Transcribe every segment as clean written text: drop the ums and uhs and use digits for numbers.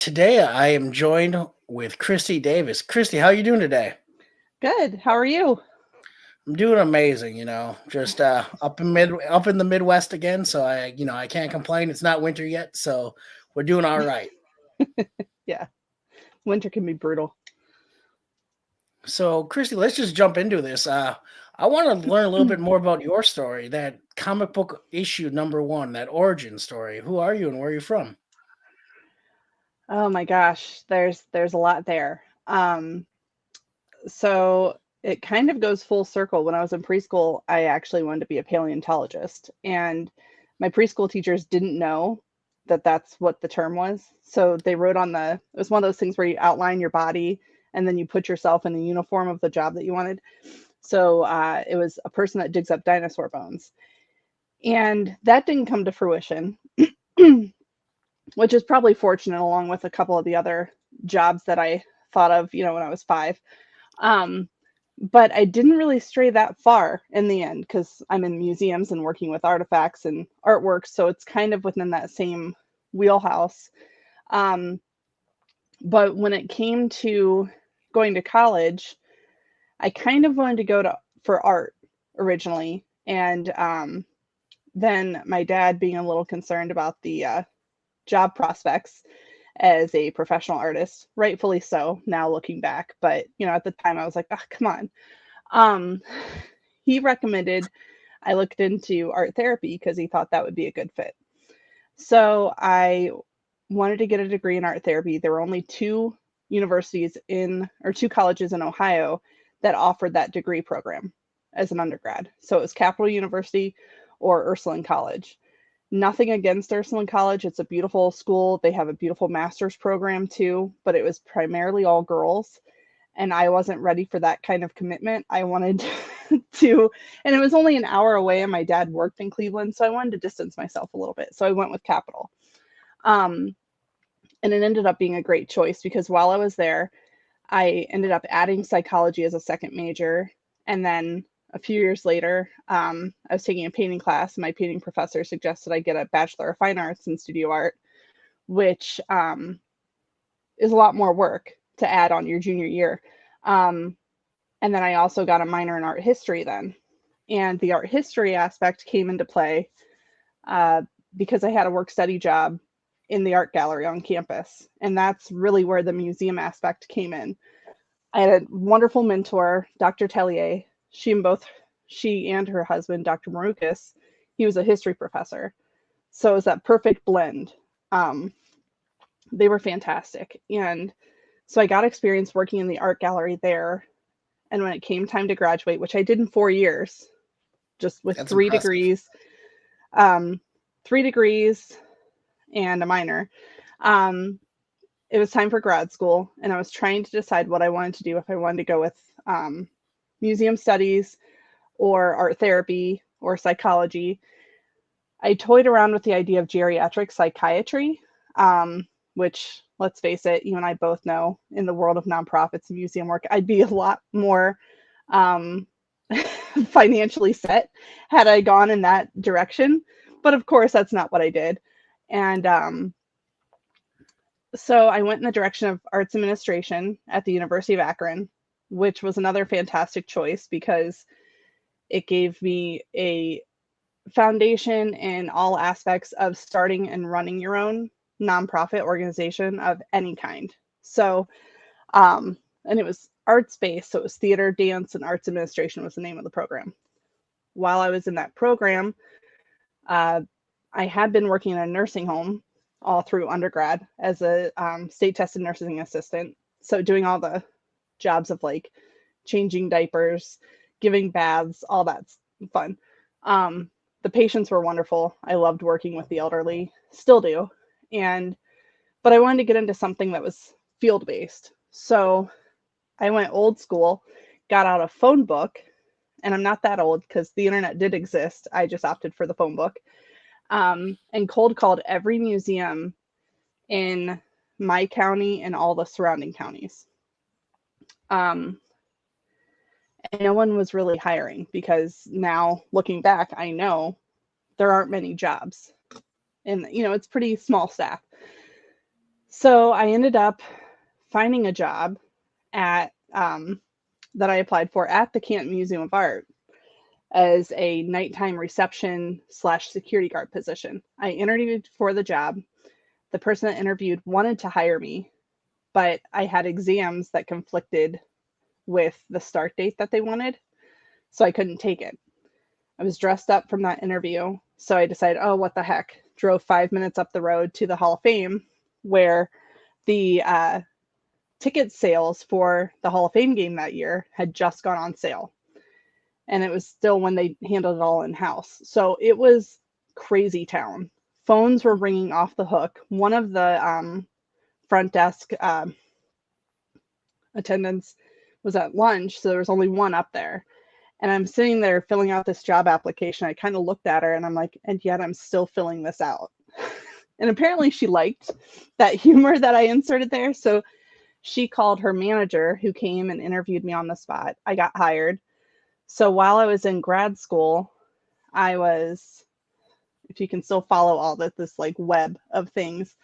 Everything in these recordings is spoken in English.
Today I am joined with Christy Davis. Christy, how you doing today? Good. How are you? I'm doing amazing, just up in the Midwest again, so I can't complain. It's not winter yet, so we're doing all right. Yeah, winter can be brutal. So, Christy, let's just jump into this. I want to learn a little bit more about your story, that comic book issue number 1, that origin story. Who are you and where are you from? Oh my gosh, there's a lot there. So it kind of goes full circle. When I was in preschool, I actually wanted to be a paleontologist, and my preschool teachers didn't know that that's what the term was. So they wrote on it was one of those things where you outline your body and then you put yourself in the uniform of the job that you wanted. So it was a person that digs up dinosaur bones, and that didn't come to fruition. Which is probably fortunate along with a couple of the other jobs that I thought of, when I was 5. Um, but I didn't really stray that far in the end because I'm in museums and working with artifacts and artwork. So it's kind of within that same wheelhouse. Um, but when it came to going to college, I kind of wanted to for art originally. And then my dad being a little concerned about the job prospects as a professional artist, rightfully so now looking back. But, at the time I was like, oh, come on. Um, he recommended I looked into art therapy because he thought that would be a good fit. So I wanted to get a degree in art therapy. There were only two colleges in Ohio that offered that degree program as an undergrad. So it was Capital University or Ursuline College. Nothing against Ursuline College. It's a beautiful school. They have a beautiful master's program too, but it was primarily all girls. And I wasn't ready for that kind of commitment. I wanted and it was only an hour away, and my dad worked in Cleveland. So I wanted to distance myself a little bit. So I went with Capital. Um, and it ended up being a great choice because while I was there, I ended up adding psychology as a second major. And then a few years later, I was taking a painting class, and my painting professor suggested I get a Bachelor of Fine Arts in Studio Art, which is a lot more work to add on your junior year. And then I also got a minor in art history then. And the art history aspect came into play because I had a work study job in the art gallery on campus. And that's really where the museum aspect came in. I had a wonderful mentor, Dr. Tellier. She and her husband, Dr. Marukas, he was a history professor. So it was that perfect blend. They were fantastic. And so I got experience working in the art gallery there. And when it came time to graduate, which I did in 4 years, just with That's three impressive. degrees, um, 3 degrees and a minor, it was time for grad school. And I was trying to decide what I wanted to do, if I wanted to go with museum studies or art therapy or psychology. I toyed around with the idea of geriatric psychiatry, which, let's face it, you and I both know in the world of nonprofits and museum work, I'd be a lot more um, financially set had I gone in that direction. But of course, that's not what I did. And so I went in the direction of arts administration at the University of Akron, which was another fantastic choice because it gave me a foundation in all aspects of starting and running your own nonprofit organization of any kind. So, and it was arts based. So it was theater, dance, and arts administration was the name of the program. While I was in that program, uh, I had been working in a nursing home all through undergrad as a state tested nursing assistant. So doing all the jobs of like changing diapers, giving baths, all that's fun. The patients were wonderful. I loved working with the elderly, still do. But I wanted to get into something that was field based. So I went old school, got out a phone book, and I'm not that old because the internet did exist. I just opted for the phone book, and cold called every museum in my county and all the surrounding counties. Um, and no one was really hiring because now looking back, I know there aren't many jobs, and it's pretty small staff. So I ended up finding a job at that I applied for at the Canton Museum of Art as a nighttime reception slash security guard position. I interviewed for the job. The person that interviewed wanted to hire me, but I had exams that conflicted with the start date that they wanted, so I couldn't take it. I was dressed up from that interview, so I decided, oh, what the heck? Drove 5 minutes up the road to the Hall of Fame, where the ticket sales for the Hall of Fame game that year had just gone on sale. And it was still when they handled it all in-house. So it was crazy town. Phones were ringing off the hook. One of the front desk attendants was at lunch, so there was only one up there. And I'm sitting there filling out this job application. I kind of looked at her and I'm like, and yet I'm still filling this out. And apparently she liked that humor that I inserted there. So she called her manager, who came and interviewed me on the spot. I got hired. So while I was in grad school, I was, if you can still follow all this like web of things,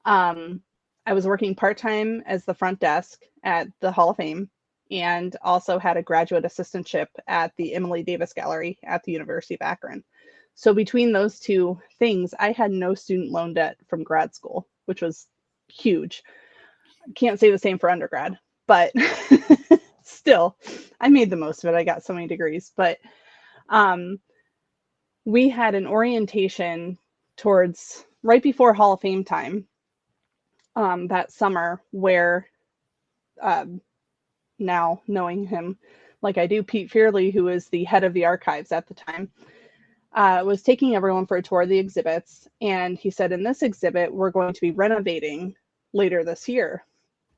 I was working part-time as the front desk at the Hall of Fame, and also had a graduate assistantship at the Emily Davis Gallery at the University of Akron. So between those two things, I had no student loan debt from grad school, which was huge. Can't say the same for undergrad, but still, I made the most of it. I got so many degrees. But we had an orientation towards right before Hall of Fame time that summer, where now knowing him like I do, Pete Fearley, who was the head of the archives at the time, was taking everyone for a tour of the exhibits. And he said, in this exhibit, we're going to be renovating later this year.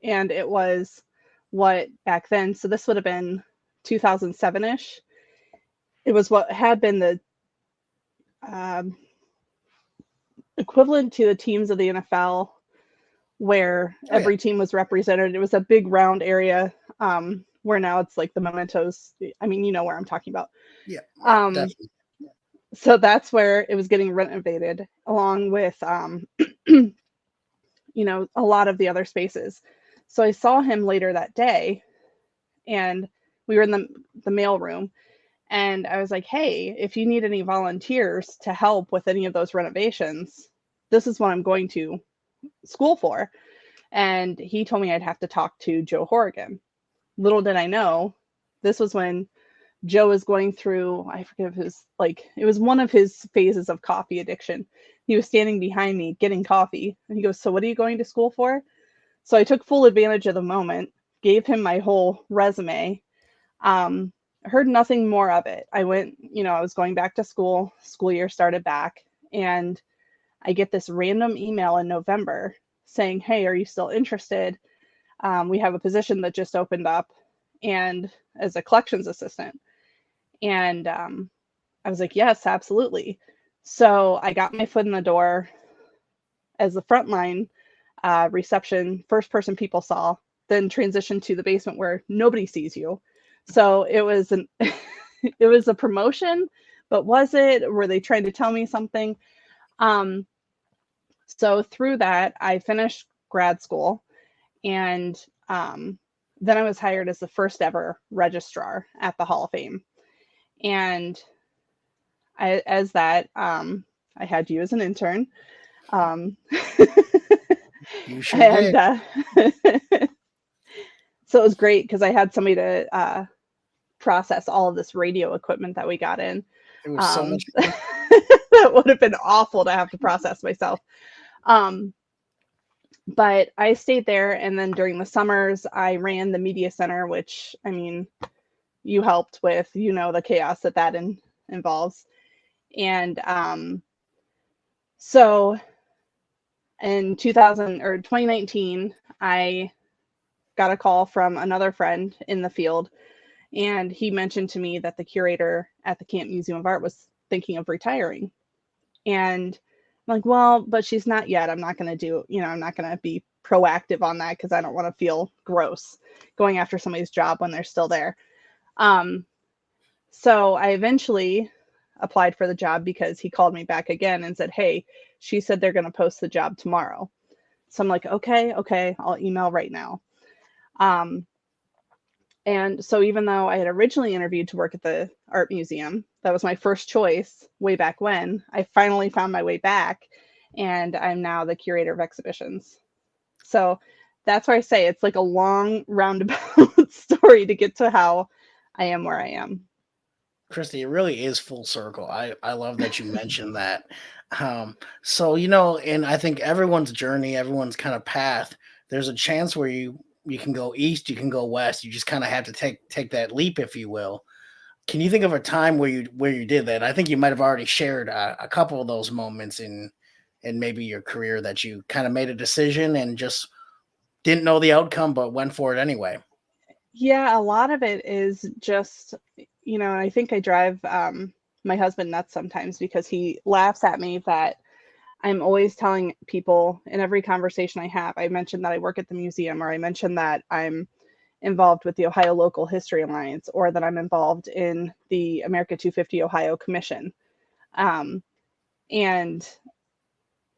And it was what back then, so this would have been 2007-ish. It was what had been the equivalent to the teams of the NFL, where every team was represented. It was a big round area, where now it's like the mementos. I mean, you know where I'm talking about. Yeah, definitely. So that's where it was getting renovated, along with, you know, a lot of the other spaces. So I saw him later that day, and we were in the mail room, and I was like, hey, if you need any volunteers to help with any of those renovations, this is what I'm going to school for. And he told me I'd have to talk to Joe Horrigan. Little did I know, this was when Joe was going through, I forget if it was like, it was one of his phases of coffee addiction. He was standing behind me getting coffee, and he goes, so what are you going to school for? So I took full advantage of the moment, gave him my whole resume, heard nothing more of it. I went, you know, I was going back to school year started back, and I get this random email in November saying, hey, are you still interested? We have a position that just opened up, and as a collections assistant. And I was like, yes, absolutely. So I got my foot in the door as the frontline reception, first person people saw, then transitioned to the basement where nobody sees you. So it was it was a promotion, but was it? Were they trying to tell me something? So through that, I finished grad school, and then I was hired as the first ever registrar at the Hall of Fame. And I had you as an intern. You sure did. So it was great because I had somebody to process all of this radio equipment that we got in. It was so much fun. That would have been awful to have to process myself. But I stayed there, and then during the summers, I ran the media center, which, I mean, you helped with, you know, the chaos that involves. And so in 2019, I got a call from another friend in the field, and he mentioned to me that the curator at the Canton Museum of Art was thinking of retiring. And I'm like, well, but she's not yet. I'm not going to I'm not going to be proactive on that because I don't want to feel gross going after somebody's job when they're still there. So I eventually applied for the job because he called me back again and said, hey, she said they're going to post the job tomorrow. So I'm like, okay, I'll email right now. Um, and so even though I had originally interviewed to work at the art museum, that was my first choice way back when, I finally found my way back, and I'm now the curator of exhibitions. So that's why I say it's like a long roundabout story to get to how I am where I am. Christy, it really is full circle. I love that you mentioned that. So you know, and I think everyone's journey, everyone's kind of path, there's a chance where you can go east, you can go west. You just kind of have to take that leap, if you will. Can you think of a time where you did that? I think you might have already shared a couple of those moments in maybe your career that you kind of made a decision and just didn't know the outcome, but went for it anyway. Yeah, a lot of it is just, I think I drive my husband nuts sometimes because he laughs at me that I'm always telling people in every conversation I have, I mention that I work at the museum, or I mention that I'm involved with the Ohio Local History Alliance, or that I'm involved in the America 250 Ohio Commission. Um, and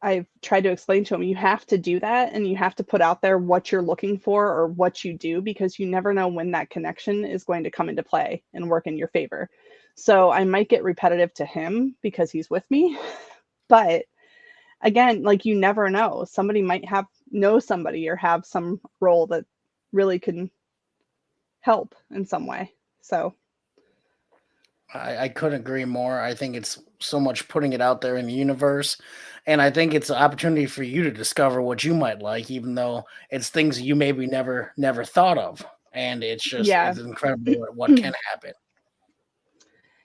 I've tried to explain to him, you have to do that, and you have to put out there what you're looking for or what you do, because you never know when that connection is going to come into play and work in your favor. So I might get repetitive to him because he's with me, but again, like, you never know. Somebody might know somebody or have some role that really can help in some way. So I couldn't agree more. I think it's so much putting it out there in the universe. And I think it's an opportunity for you to discover what you might like, even though it's things you maybe never thought of. And yeah. it's incredible what can happen.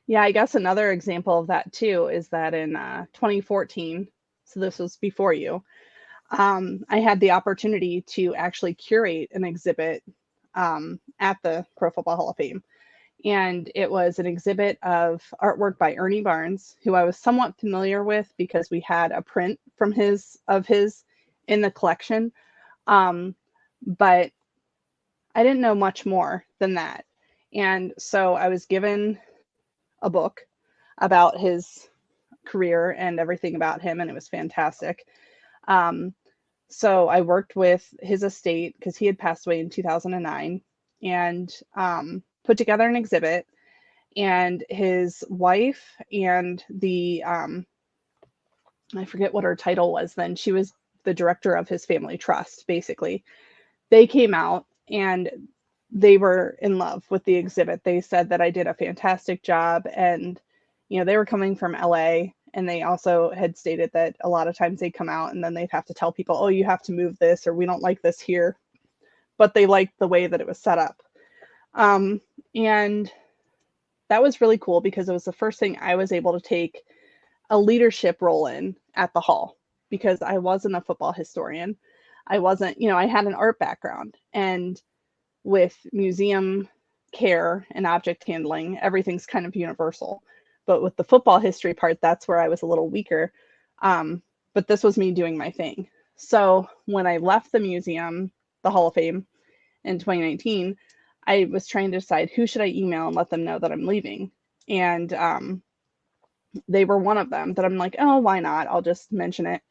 Yeah, I guess another example of that too is that in 2014, so this was before you, I had the opportunity to actually curate an exhibit at the Pro Football Hall of Fame. And it was an exhibit of artwork by Ernie Barnes, who I was somewhat familiar with because we had a print from his in the collection. Um, but I didn't know much more than that. And so I was given a book about his career and everything about him, and it was fantastic. Um, so I worked with his estate because he had passed away in 2009, and put together an exhibit. And his wife and the I forget what her title was then. She was the director of his family trust, basically. They came out and they were in love with the exhibit. They said that I did a fantastic job, and they were coming from LA, and they also had stated that a lot of times they'd come out and then they'd have to tell people, oh, you have to move this, or we don't like this here. But they liked the way that it was set up. And that was really cool because it was the first thing I was able to take a leadership role in at the hall, because I wasn't a football historian. I wasn't, I had an art background, and with museum care and object handling, everything's kind of universal. But with the football history part, that's where I was a little weaker. But this was me doing my thing. So when I left the museum, the Hall of Fame, in 2019, I was trying to decide who should I email and let them know that I'm leaving. And they were one of them that I'm like, oh, why not? I'll just mention it.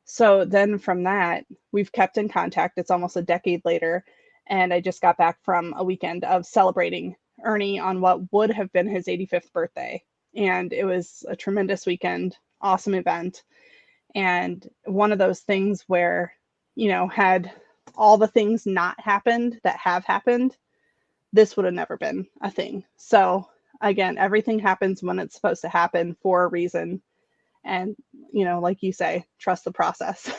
So then from that, we've kept in contact. It's almost a decade later. And I just got back from a weekend of celebrating Ernie on what would have been his 85th birthday. And it was a tremendous weekend, awesome event. And one of those things where, had all the things not happened that have happened, this would have never been a thing. So again, everything happens when it's supposed to happen for a reason. And, like you say, trust the process.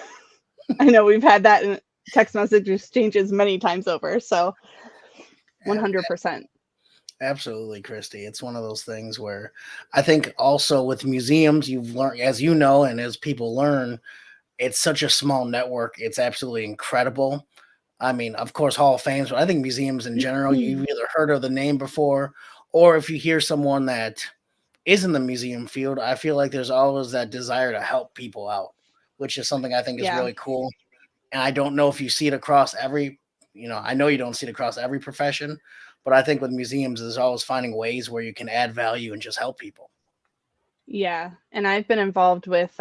I know we've had that in text message exchanges many times over. So Ab- 100%. Absolutely, Christy. It's one of those things where I think also with museums, you've learned, as you know, and as people learn, it's such a small network. It's absolutely incredible. I mean, of course, Hall of Fames, but I think museums in general, you've either heard of the name before, or if you hear someone that is in the museum field, I feel like there's always that desire to help people out, which is something I think is Yeah. really cool. And I don't know if you see it across I know you don't see it across every profession, but I think with museums, there's always finding ways where you can add value and just help people. Yeah. And I've been involved with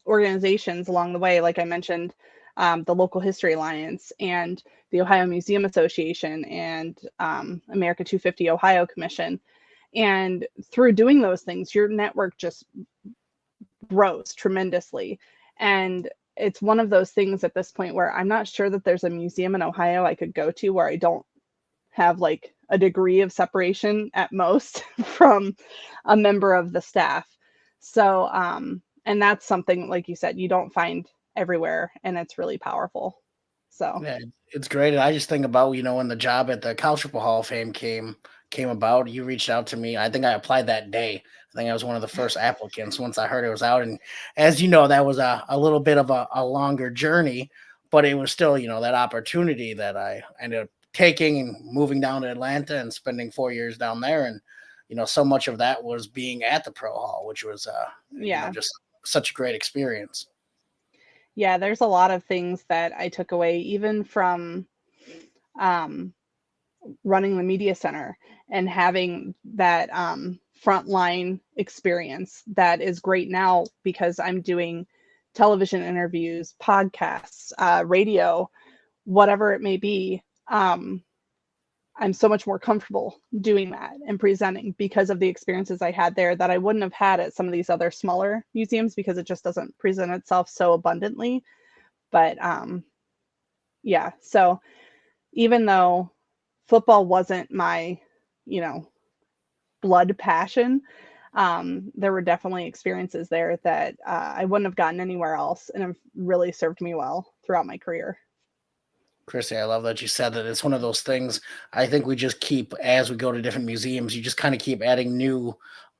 organizations along the way. Like I mentioned, the Local History Alliance, and the Ohio Museum Association, and America 250 Ohio Commission. And through doing those things, your network just grows tremendously. And it's one of those things at this point where I'm not sure that there's a museum in Ohio I could go to where I don't have like a degree of separation at most from a member of the staff. So, and that's something, like you said, you don't find everywhere, and it's really powerful. So, Yeah, it's great. And I just think about, when the job at the College Football Hall of Fame came about, you reached out to me. I think I applied that day. I think I was one of the first applicants once I heard it was out. And as you know, that was a little bit of a longer journey, but it was still, that opportunity that I ended up taking and moving down to Atlanta and spending 4 years down there. And, so much of that was being at the Pro Hall, which was, yeah. just such a great experience. Yeah, there's a lot of things that I took away, even from um, running the media center and having that frontline experience that is great now because I'm doing television interviews, podcasts, radio, whatever it may be. I'm so much more comfortable doing that and presenting because of the experiences I had there that I wouldn't have had at some of these other smaller museums because it just doesn't present itself so abundantly. But yeah, so even though football wasn't my, you know, blood passion, there were definitely experiences there that I wouldn't have gotten anywhere else and have really served me well throughout my career. Chrissy, I love that you said that. It's one of those things I think we just keep as we go to different museums, you just kind of keep adding new,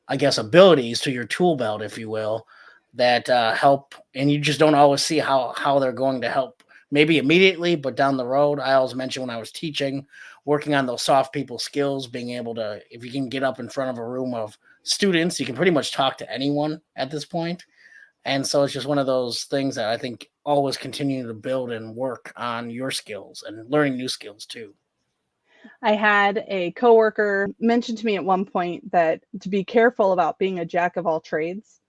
I guess, abilities to your tool belt, if you will, that help. And you just don't always see how they're going to help maybe immediately, but down the road. I always mention when I was teaching, working on those soft people skills, being able to, if you can get up in front of a room of students, you can pretty much talk to anyone at this point. And so it's just one of those things that I think always continue to build and work on your skills and learning new skills too. I had a coworker mention to me at one point that to be careful about being a jack of all trades,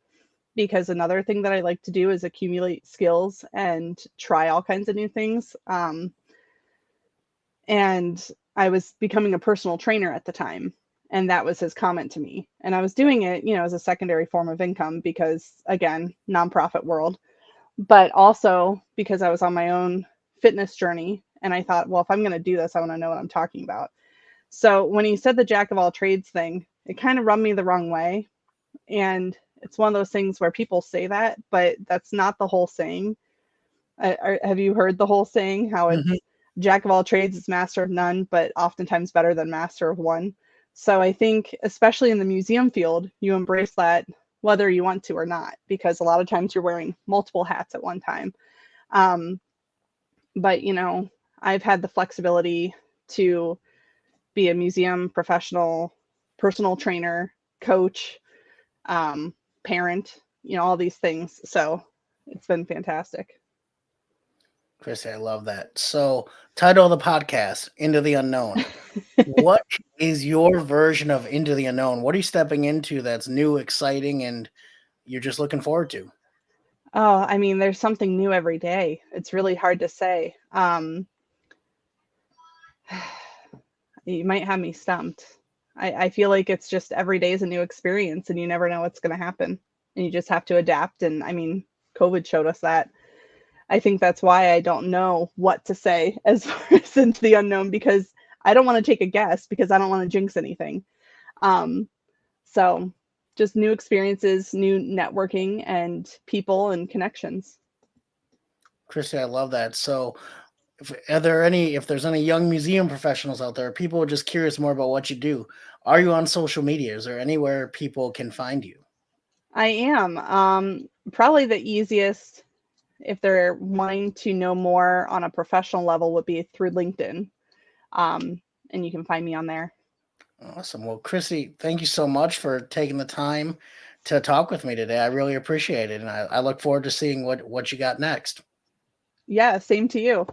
because another thing that I like to do is accumulate skills and try all kinds of new things. And I was becoming a personal trainer at the time. And that was his comment to me. And I was doing it, you know, as a secondary form of income because, again, nonprofit world, but also because I was on my own fitness journey. And I thought, well, if I'm going to do this, I want to know what I'm talking about. So when he said the jack of all trades thing, it kind of rubbed me the wrong way. And it's one of those things where people say that, but that's not the whole saying. Have you heard the whole saying, how Mhm. it's jack of all trades is master of none, but oftentimes better than master of one? So I think, especially in the museum field, you embrace that whether you want to or not, because a lot of times you're wearing multiple hats at one time. Um, but, you know, I've had the flexibility to be a museum professional, personal trainer, coach, parent, you know, all these things. So it's been fantastic. Chrissy, I love that. So, title of the podcast, Into the Unknown. What is your version of Into the Unknown? What are you stepping into that's new, exciting, and you're just looking forward to? Oh, I mean, there's something new every day. It's really hard to say. You might have me stumped. I feel like it's just every day is a new experience and you never know what's going to happen. And you just have to adapt. And I mean, COVID showed us that. I think that's why I don't know what to say as far as into the unknown, because I don't want to take a guess because I don't want to jinx anything. Um, so just new experiences, new networking, and people and connections. Chrissy, I love that. So, if there's any young museum professionals out there, people are just curious more about what you do. Are you on social media? Is there anywhere people can find you? I am. Probably the easiest, if they're wanting to know more on a professional level, would be through LinkedIn. And you can find me on there. Awesome. Well, Chrissy, thank you so much for taking the time to talk with me today. I really appreciate it. And I look forward to seeing what you got next. Yeah, same to you.